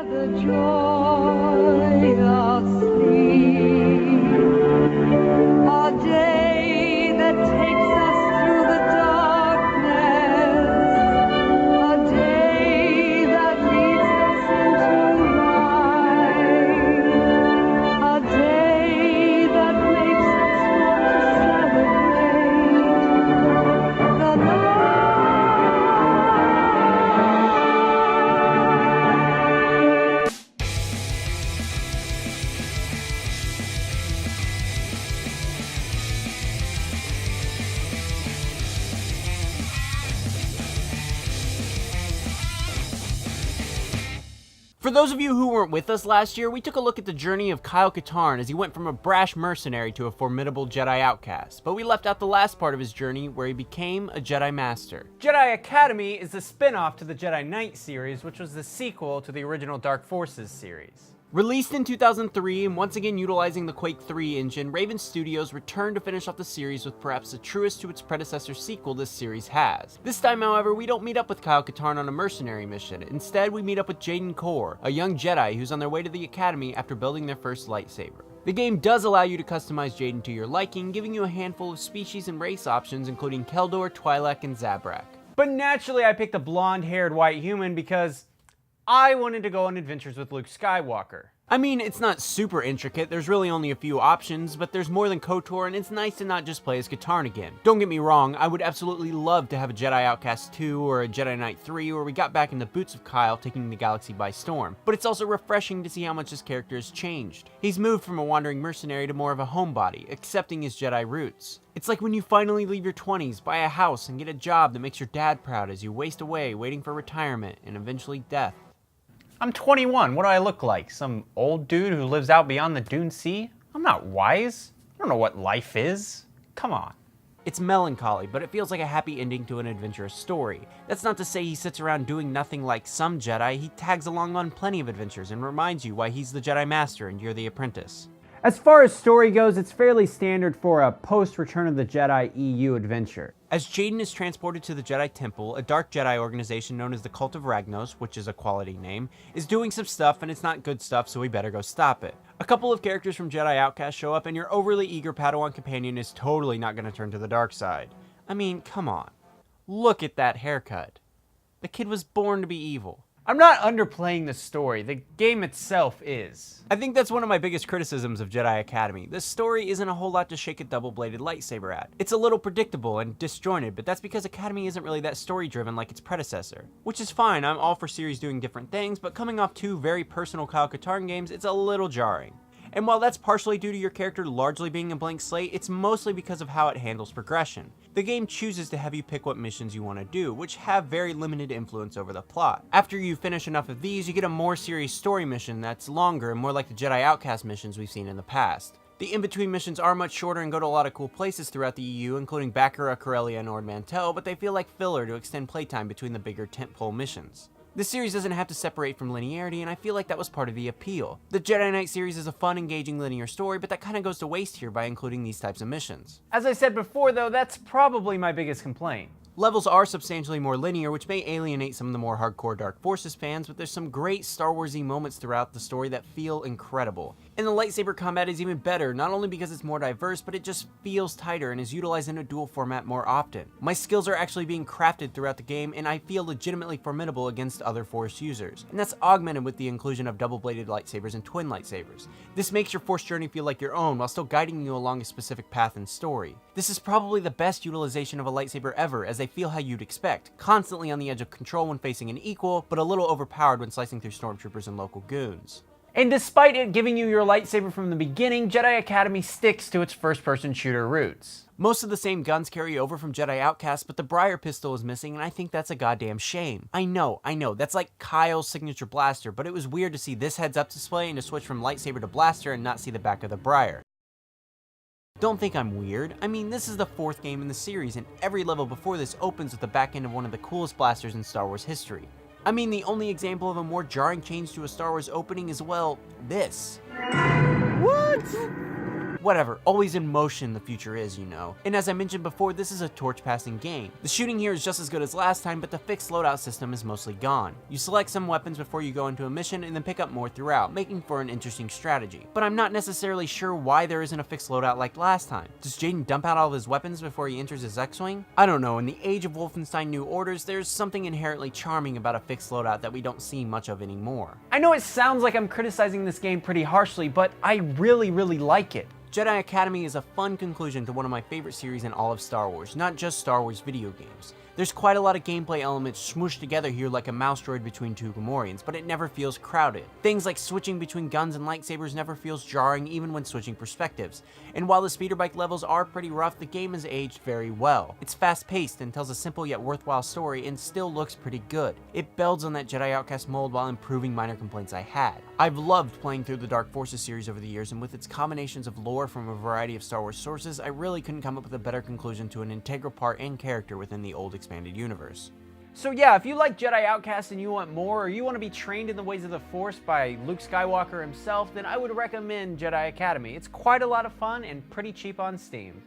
the joy of sleep, a day that takes us through the darkness, a day that leads us into light, a day that makes us want to celebrate the night. For those of you who weren't with us last year, we took a look at the journey of Kyle Katarn as he went from a brash mercenary to a formidable Jedi outcast, but we left out the last part of his journey where he became a Jedi Master. Jedi Academy is the spin-off to the Jedi Knight series, which was the sequel to the original Dark Forces series. Released in 2003 and once again utilizing the Quake 3 engine, Raven Studios returned to finish off the series with perhaps the truest to its predecessor sequel this series has. This time, however, we don't meet up with Kyle Katarn on a mercenary mission. Instead, we meet up with Jaden Core, a young Jedi who's on their way to the Academy after building their first lightsaber. The game does allow you to customize Jaden to your liking, giving you a handful of species and race options including Keldor, Twi'lek, and Zabrak. But naturally, I picked a blonde-haired white human because I wanted to go on adventures with Luke Skywalker. I mean, it's not super intricate, there's really only a few options, but there's more than KOTOR, and it's nice to not just play as Katarn again. Don't get me wrong, I would absolutely love to have a Jedi Outcast 2 or a Jedi Knight 3 where we got back in the boots of Kyle taking the galaxy by storm, but it's also refreshing to see how much his character has changed. He's moved from a wandering mercenary to more of a homebody, accepting his Jedi roots. It's like when you finally leave your 20s, buy a house, and get a job that makes your dad proud as you waste away waiting for retirement and eventually death. I'm 21, what do I look like? Some old dude who lives out beyond the Dune Sea? I'm not wise. I don't know what life is. Come on. It's melancholy, but it feels like a happy ending to an adventurous story. That's not to say he sits around doing nothing like some Jedi. He tags along on plenty of adventures and reminds you why he's the Jedi Master and you're the apprentice. As far as story goes, it's fairly standard for a post-Return of the Jedi EU adventure. As Jaden is transported to the Jedi Temple, a dark Jedi organization known as the Cult of Ragnos, which is a quality name, is doing some stuff and it's not good stuff, so we better go stop it. A couple of characters from Jedi Outcast show up and your overly eager Padawan companion is totally not going to turn to the dark side. I mean, come on. Look at that haircut. The kid was born to be evil. I'm not underplaying the story, the game itself is. I think that's one of my biggest criticisms of Jedi Academy. The story isn't a whole lot to shake a double-bladed lightsaber at. It's a little predictable and disjointed, but that's because Academy isn't really that story-driven like its predecessor. Which is fine, I'm all for series doing different things, but coming off two very personal Kyle Katarn games, it's a little jarring. And while that's partially due to your character largely being a blank slate, it's mostly because of how it handles progression. The game chooses to have you pick what missions you want to do, which have very limited influence over the plot. After you finish enough of these, you get a more serious story mission that's longer and more like the Jedi Outcast missions we've seen in the past. The in-between missions are much shorter and go to a lot of cool places throughout the EU, including Baccarat, Corellia, and Ord Mantell, but they feel like filler to extend playtime between the bigger tentpole missions. This series doesn't have to separate from linearity, and I feel like that was part of the appeal. The Jedi Knight series is a fun, engaging linear story, but that kind of goes to waste here by including these types of missions. As I said before though, that's probably my biggest complaint. Levels are substantially more linear, which may alienate some of the more hardcore Dark Forces fans, but there's some great Star Wars-y moments throughout the story that feel incredible. And the lightsaber combat is even better, not only because it's more diverse, but it just feels tighter and is utilized in a dual format more often. My skills are actually being crafted throughout the game, and I feel legitimately formidable against other Force users. And that's augmented with the inclusion of double-bladed lightsabers and twin lightsabers. This makes your Force journey feel like your own, while still guiding you along a specific path and story. This is probably the best utilization of a lightsaber ever, as they feel how you'd expect, constantly on the edge of control when facing an equal, but a little overpowered when slicing through stormtroopers and local goons. And despite it giving you your lightsaber from the beginning, Jedi Academy sticks to its first-person shooter roots. Most of the same guns carry over from Jedi Outcast, but the Briar pistol is missing, and I think that's a goddamn shame. I know, that's like Kyle's signature blaster, but it was weird to see this heads-up display and to switch from lightsaber to blaster and not see the back of the Briar. Don't think I'm weird. I mean, this is the 4th game in the series, and every level before this opens with the back end of one of the coolest blasters in Star Wars history. I mean, the only example of a more jarring change to a Star Wars opening is, well, this. What? Whatever, always in motion the future is, you know. And as I mentioned before, this is a torch-passing game. The shooting here is just as good as last time, but the fixed loadout system is mostly gone. You select some weapons before you go into a mission and then pick up more throughout, making for an interesting strategy. But I'm not necessarily sure why there isn't a fixed loadout like last time. Does Jaden dump out all of his weapons before he enters his X-Wing? I don't know, in the age of Wolfenstein New Orders, there's something inherently charming about a fixed loadout that we don't see much of anymore. I know it sounds like I'm criticizing this game pretty harshly, but I really like it. Jedi Academy is a fun conclusion to one of my favorite series in all of Star Wars, not just Star Wars video games. There's quite a lot of gameplay elements smooshed together here like a mouse droid between two Gamorreans, but it never feels crowded. Things like switching between guns and lightsabers never feels jarring even when switching perspectives. And while the speeder bike levels are pretty rough, the game has aged very well. It's fast-paced and tells a simple yet worthwhile story and still looks pretty good. It builds on that Jedi Outcast mold while improving minor complaints I had. I've loved playing through the Dark Forces series over the years, and with its combinations of lore from a variety of Star Wars sources, I really couldn't come up with a better conclusion to an integral part and character within the old expanded universe. So yeah, if you like Jedi Outcast and you want more, or you want to be trained in the ways of the Force by Luke Skywalker himself, then I would recommend Jedi Academy. It's quite a lot of fun and pretty cheap on Steam.